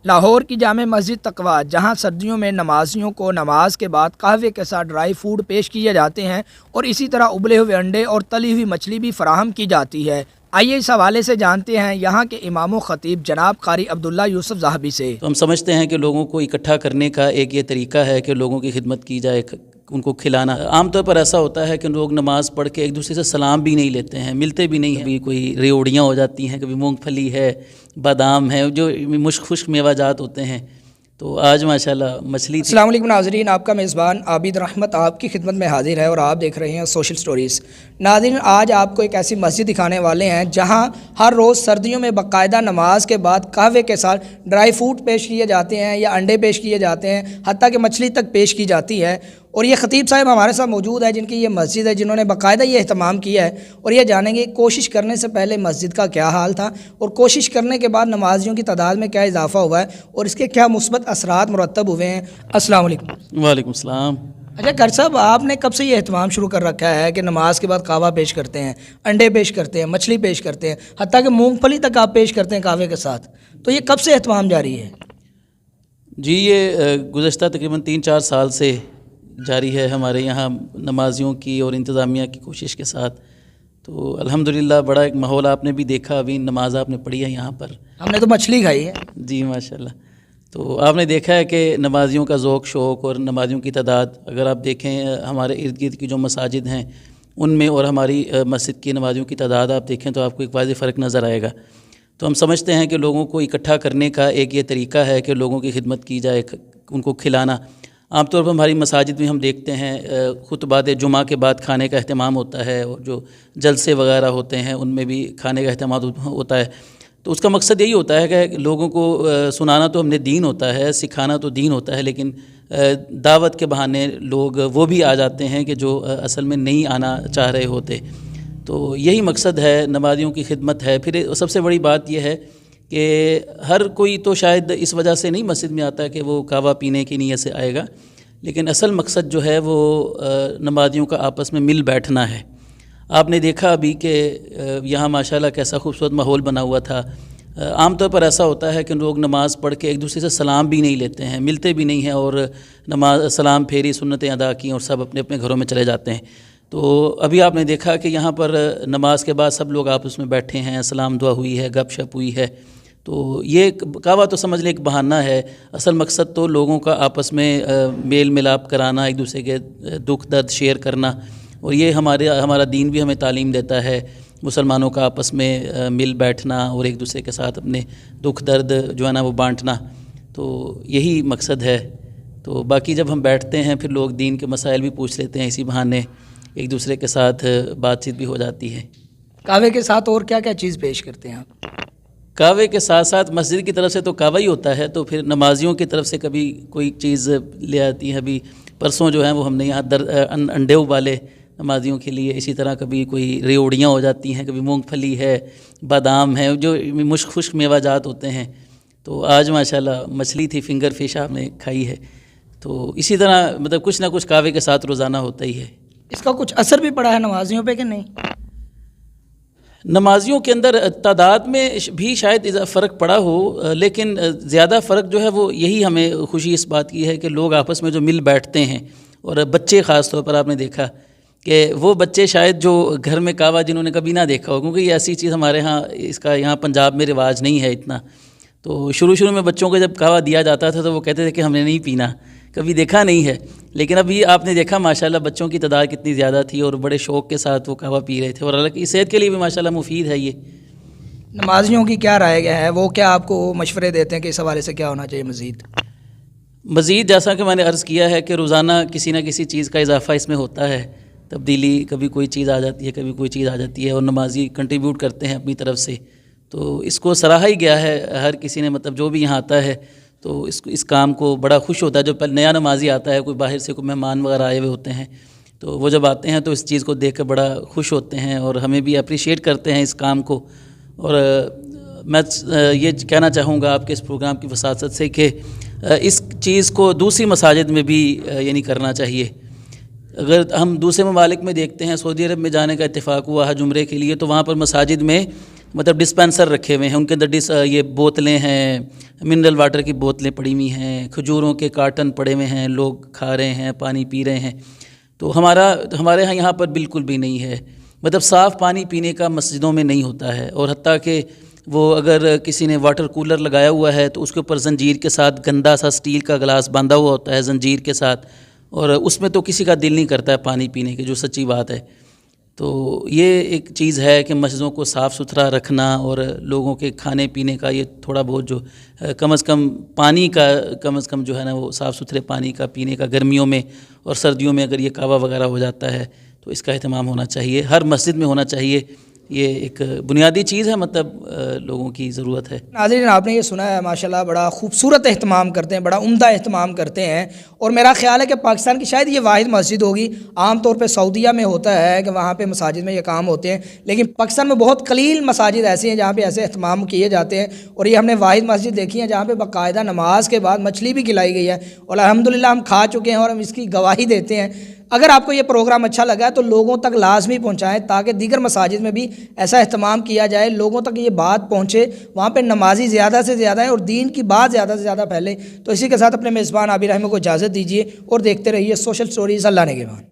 لاہور کی جامع مسجد تقویٰ، جہاں سردیوں میں نمازیوں کو نماز کے بعد قہوے کے ساتھ ڈرائی فوڈ پیش کیے جاتے ہیں اور اسی طرح ابلے ہوئے انڈے اور تلی ہوئی مچھلی بھی فراہم کی جاتی ہے۔ آئیے اس حوالے سے جانتے ہیں یہاں کے امام و خطیب جناب قاری عبداللہ یوسف ذہبی سے۔ تو ہم سمجھتے ہیں کہ لوگوں کو اکٹھا کرنے کا ایک یہ طریقہ ہے کہ لوگوں کی خدمت کی جائے، ان کو کھلانا۔ عام طور پر ایسا ہوتا ہے کہ لوگ نماز پڑھ کے ایک دوسرے سے سلام بھی نہیں لیتے ہیں، ملتے بھی نہیں ہیں، کبھی کوئی ریوڑیاں ہو جاتی ہیں، کبھی مونگ پھلی ہے، بادام ہے، جو خشک میوہ جات ہوتے ہیں۔ تو آج ماشاءاللہ مچھلی تھی۔ السلام علیکم ناظرین، آپ کا میزبان عابد رحمت آپ کی خدمت میں حاضر ہے اور آپ دیکھ رہے ہیں سوشل سٹوریز۔ ناظرین، آج آپ کو ایک ایسی مسجد دکھانے والے ہیں جہاں ہر روز سردیوں میں باقاعدہ نماز کے بعد قہوے کے ساتھ ڈرائی فوڈ پیش کیے جاتے ہیں یا انڈے پیش کیے جاتے ہیں، حتیٰ کہ مچھلی تک پیش کی جاتی ہے۔ اور یہ خطیب صاحب ہمارے ساتھ موجود ہے جن کی یہ مسجد ہے، جنہوں نے باقاعدہ یہ اہتمام کیا ہے، اور یہ جانیں گے کوشش کرنے سے پہلے مسجد کا کیا حال تھا اور کوشش کرنے کے بعد نمازیوں کی تعداد میں کیا اضافہ ہوا ہے اور اس کے کیا مثبت اثرات مرتب ہوئے ہیں۔ السلام علیکم۔ وعلیکم السلام۔ اچھا قاری صاحب، آپ نے کب سے یہ اہتمام شروع کر رکھا ہے کہ نماز کے بعد قہوہ پیش کرتے ہیں، انڈے پیش کرتے ہیں، مچھلی پیش کرتے ہیں، حتیٰ کہ مونگ پھلی تک آپ پیش کرتے ہیں قہوے کے ساتھ؟ تو یہ کب سے اہتمام جاری ہے؟ جی، یہ گزشتہ تقریباً 3-4 سال سے جاری ہے ہمارے یہاں نمازیوں کی اور انتظامیہ کی کوشش کے ساتھ۔ تو الحمدللہ بڑا ایک ماحول آپ نے بھی دیکھا، ابھی نماز آپ نے پڑھی ہے یہاں پر۔ ہم نے تو مچھلی کھائی ہے۔ جی ماشاءاللہ۔ تو آپ نے دیکھا ہے کہ نمازیوں کا ذوق شوق اور نمازیوں کی تعداد، اگر آپ دیکھیں ہمارے ارد گرد کی جو مساجد ہیں ان میں اور ہماری مسجد کی نمازیوں کی تعداد آپ دیکھیں تو آپ کو ایک واضح فرق نظر آئے گا۔ تو ہم سمجھتے ہیں کہ لوگوں کو اکٹھا کرنے کا ایک یہ طریقہ ہے کہ لوگوں کی خدمت کی جائے، ان کو کھلانا۔ عام طور پر ہماری مساجد میں ہم دیکھتے ہیں خطبات جمعہ کے بعد کھانے کا اہتمام ہوتا ہے، اور جو جلسے وغیرہ ہوتے ہیں ان میں بھی کھانے کا اہتمام ہوتا ہے۔ تو اس کا مقصد یہی ہوتا ہے کہ لوگوں کو سنانا تو ہم نے دین ہوتا ہے، سکھانا تو دین ہوتا ہے، لیکن دعوت کے بہانے لوگ وہ بھی آ جاتے ہیں کہ جو اصل میں نہیں آنا چاہ رہے ہوتے۔ تو یہی مقصد ہے، نمازیوں کی خدمت ہے۔ پھر سب سے بڑی بات یہ ہے کہ ہر کوئی تو شاید اس وجہ سے نہیں مسجد میں آتا ہے کہ وہ قہوہ پینے کی نیت سے آئے گا، لیکن اصل مقصد جو ہے وہ نمازیوں کا آپس میں مل بیٹھنا ہے۔ آپ نے دیکھا ابھی کہ یہاں ماشاءاللہ کیسا خوبصورت ماحول بنا ہوا تھا۔ عام طور پر ایسا ہوتا ہے کہ لوگ نماز پڑھ کے ایک دوسرے سے سلام بھی نہیں لیتے ہیں، ملتے بھی نہیں ہیں، اور نماز سلام پھیری سنتیں ادا کی اور سب اپنے اپنے گھروں میں چلے جاتے ہیں۔ تو ابھی آپ نے دیکھا کہ یہاں پر نماز کے بعد سب لوگ آپس میں بیٹھے ہیں، سلام دعا ہوئی ہے، گپ شپ ہوئی ہے۔ تو یہ قہوہ تو سمجھ لیں ایک بہانہ ہے، اصل مقصد تو لوگوں کا آپس میں میل ملاپ کرانا، ایک دوسرے کے دکھ درد شیئر کرنا، اور یہ ہمارا دین بھی ہمیں تعلیم دیتا ہے، مسلمانوں کا آپس میں مل بیٹھنا اور ایک دوسرے کے ساتھ اپنے دکھ درد جو ہے نا وہ بانٹنا۔ تو یہی مقصد ہے۔ تو باقی جب ہم بیٹھتے ہیں پھر لوگ دین کے مسائل بھی پوچھ لیتے ہیں، اسی بہانے ایک دوسرے کے ساتھ بات چیت بھی ہو جاتی ہے۔ قہوے کے ساتھ اور کیا کیا چیز پیش کرتے ہیں آپ؟ قہوے کے ساتھ ساتھ مسجد کی طرف سے تو قہوہ ہی ہوتا ہے، تو پھر نمازیوں کی طرف سے کبھی کوئی چیز لے آتی ہے۔ ابھی پرسوں جو ہیں وہ ہم نے یہاں انڈے ابالے نمازیوں کے لیے، اسی طرح کبھی کوئی ریوڑیاں ہو جاتی ہیں، کبھی مونگ پھلی ہے، بادام ہے، جو خشک میوہ جات ہوتے ہیں۔ تو آج ماشاءاللہ مچھلی تھی، فنگر فش آپ نے کھائی ہے۔ تو اسی طرح مطلب کچھ نہ کچھ قہوے کے ساتھ روزانہ ہوتا ہی ہے۔ اس کا کچھ اثر بھی پڑا ہے نمازیوں پہ کہ نہیں؟ نمازیوں کے اندر تعداد میں بھی شاید فرق پڑا ہو، لیکن زیادہ فرق جو ہے وہ یہی ہمیں خوشی اس بات کی ہے کہ لوگ آپس میں جو مل بیٹھتے ہیں، اور بچے خاص طور پر آپ نے دیکھا کہ وہ بچے شاید جو گھر میں قہوہ جنہوں نے کبھی نہ دیکھا ہو، کیونکہ یہ ایسی چیز ہمارے ہاں اس کا یہاں پنجاب میں رواج نہیں ہے اتنا۔ تو شروع میں بچوں کو جب قہوہ دیا جاتا تھا تو وہ کہتے تھے کہ ہم نے نہیں پینا، کبھی دیکھا نہیں ہے، لیکن ابھی آپ نے دیکھا ماشاءاللہ بچوں کی تعداد کتنی زیادہ تھی اور بڑے شوق کے ساتھ وہ قہوہ پی رہے تھے، اور حالانکہ صحت کے لیے بھی ماشاءاللہ مفید ہے۔ یہ نمازیوں کی کیا رائے ہے، وہ کیا آپ کو مشورے دیتے ہیں کہ اس حوالے سے کیا ہونا چاہیے مزید جیسا کہ میں نے عرض کیا ہے کہ روزانہ کسی نہ کسی چیز کا اضافہ اس میں ہوتا ہے، تبدیلی، کبھی کوئی چیز آ جاتی ہے، کبھی کوئی چیز آ جاتی ہے، اور نمازی کنٹریبیوٹ کرتے ہیں اپنی طرف سے۔ تو اس کو سراہا ہی گیا ہے، ہر کسی نے مطلب جو بھی یہاں آتا ہے تو اس کام کو بڑا خوش ہوتا ہے۔ جو نیا نمازی آتا ہے، کوئی باہر سے کوئی مہمان وغیرہ آئے ہوئے ہوتے ہیں، تو وہ جب آتے ہیں تو اس چیز کو دیکھ کر بڑا خوش ہوتے ہیں اور ہمیں بھی اپریشیٹ کرتے ہیں اس کام کو۔ اور میں یہ کہنا چاہوں گا آپ کے اس پروگرام کی وساطت سے کہ اس چیز کو دوسری مساجد میں بھی یعنی کرنا چاہیے۔ اگر ہم دوسرے ممالک میں دیکھتے ہیں، سعودی عرب میں جانے کا اتفاق ہوا ہے عمرے کے لیے، تو وہاں پر مساجد میں مطلب ڈسپینسر رکھے ہوئے ہیں، ان کے اندر یہ بوتلیں ہیں، منرل واٹر کی بوتلیں پڑی ہوئی ہیں، کھجوروں کے کارٹن پڑے ہوئے ہیں، لوگ کھا رہے ہیں، پانی پی رہے ہیں. تو ہمارے یہاں پر بالکل بھی نہیں ہے. مطلب صاف پانی پینے کا مسجدوں میں نہیں ہوتا ہے. اور حتیٰ کہ وہ اگر کسی نے واٹر کولر لگایا ہوا ہے تو اس کے اوپر زنجیر کے ساتھ گندا سا اسٹیل کا گلاس باندھا ہوا ہوتا ہے زنجیر کے ساتھ، اور اس میں تو کسی کا دل نہیں کرتا ہے پانی پینے کی، جو سچی بات ہے. تو یہ ایک چیز ہے کہ مسجدوں کو صاف ستھرا رکھنا اور لوگوں کے کھانے پینے کا یہ تھوڑا بہت جو کم از کم پانی کا کم از کم جو ہے نا وہ صاف ستھرے پانی کا پینے کا گرمیوں میں اور سردیوں میں اگر یہ کعوہ وغیرہ ہو جاتا ہے تو اس کا اہتمام ہونا چاہیے، ہر مسجد میں ہونا چاہیے. یہ ایک بنیادی چیز ہے، مطلب لوگوں کی ضرورت ہے. ناظرین آپ نے یہ سنا ہے، ماشاءاللہ بڑا خوبصورت اہتمام کرتے ہیں، بڑا عمدہ اہتمام کرتے ہیں. اور میرا خیال ہے کہ پاکستان کی شاید یہ واحد مسجد ہوگی. عام طور پہ سعودیہ میں ہوتا ہے کہ وہاں پہ مساجد میں یہ کام ہوتے ہیں، لیکن پاکستان میں بہت قلیل مساجد ایسی ہیں جہاں پہ ایسے اہتمام کیے جاتے ہیں. اور یہ ہم نے واحد مسجد دیکھی ہے جہاں پہ باقاعدہ نماز کے بعد مچھلی بھی کھلائی گئی ہے، اور الحمدللہ ہم کھا چکے ہیں اور ہم اس کی گواہی دیتے ہیں. اگر آپ کو یہ پروگرام اچھا لگا ہے تو لوگوں تک لازمی پہنچائیں تاکہ دیگر مساجد میں بھی ایسا اہتمام کیا جائے، لوگوں تک یہ بات پہنچے، وہاں پہ نمازی زیادہ سے زیادہ ہیں اور دین کی بات زیادہ سے زیادہ پھیلے. تو اسی کے ساتھ اپنے میزبان عابد رحمہ کو اجازت دیجیے اور دیکھتے رہیے سوشل سٹوریز. اللہ نگہبان.